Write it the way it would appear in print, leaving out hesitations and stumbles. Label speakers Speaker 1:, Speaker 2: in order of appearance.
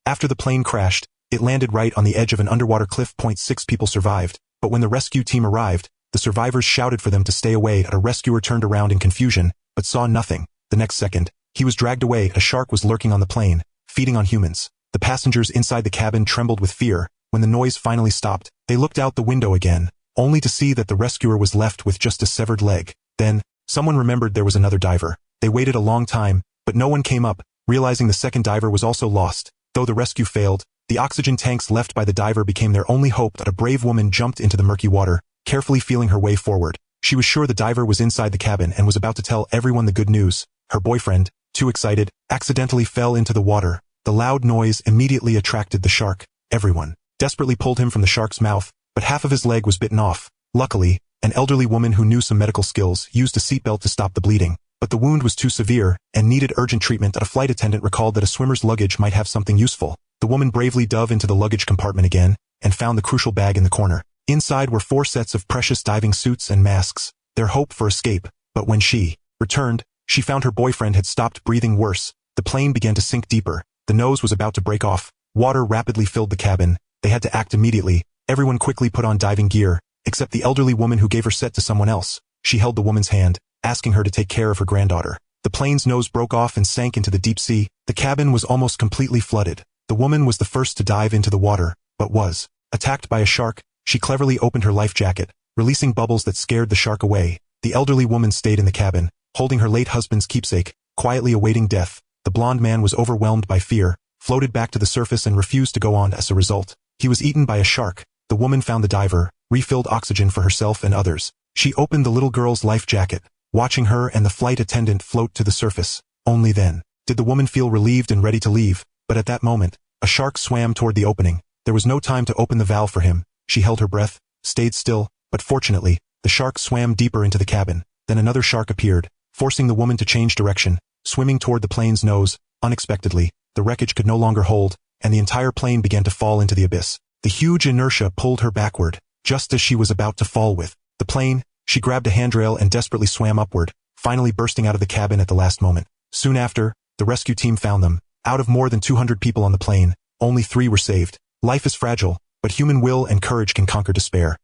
Speaker 1: After the plane crashed, it landed right on the edge of an underwater cliff. 6 people survived, but when the rescue team arrived, the survivors shouted for them to stay away. A rescuer turned around in confusion, but saw nothing. The next second, he was dragged away. A shark was lurking on the plane, feeding on humans. The passengers inside the cabin trembled with fear. When the noise finally stopped, they looked out the window again, only to see that the rescuer was left with just a severed leg. Then, someone remembered there was another diver. They waited a long time, but no one came up, realizing the second diver was also lost. Though the rescue failed, the oxygen tanks left by the diver became their only hope. That a brave woman jumped into the murky water, carefully feeling her way forward. She was sure the diver was inside the cabin and was about to tell everyone the good news. Her boyfriend, too excited, accidentally fell into the water. The loud noise immediately attracted the shark. Everyone desperately pulled him from the shark's mouth, but half of his leg was bitten off. Luckily, an elderly woman who knew some medical skills used a seatbelt to stop the bleeding, but the wound was too severe and needed urgent treatment. A flight attendant recalled that a swimmer's luggage might have something useful. The woman bravely dove into the luggage compartment again and found the crucial bag in the corner. Inside were 4 sets of precious diving suits and masks, their hope for escape. But when she returned, she found her boyfriend had stopped breathing. Worse, the plane began to sink deeper. The nose was about to break off. Water rapidly filled the cabin. They had to act immediately. Everyone quickly put on diving gear, except the elderly woman who gave her set to someone else. She held the woman's hand, asking her to take care of her granddaughter. The plane's nose broke off and sank into the deep sea. The cabin was almost completely flooded. The woman was the first to dive into the water, but was attacked by a shark. She cleverly opened her life jacket, releasing bubbles that scared the shark away. The elderly woman stayed in the cabin, holding her late husband's keepsake, quietly awaiting death. The blonde man was overwhelmed by fear, floated back to the surface and refused to go on. As a result, he was eaten by a shark. The woman found the diver, refilled oxygen for herself and others. She opened the little girl's life jacket, watching her and the flight attendant float to the surface. Only then did the woman feel relieved and ready to leave. But at that moment, a shark swam toward the opening. There was no time to open the valve for him. She held her breath, stayed still, but fortunately, the shark swam deeper into the cabin. Then another shark appeared, forcing the woman to change direction, swimming toward the plane's nose. Unexpectedly, the wreckage could no longer hold, and the entire plane began to fall into the abyss. The huge inertia pulled her backward, just as she was about to fall with the plane. She grabbed a handrail and desperately swam upward, finally bursting out of the cabin at the last moment. Soon after, the rescue team found them. Out of more than 200 people on the plane, only 3 were saved. Life is fragile, but human will and courage can conquer despair.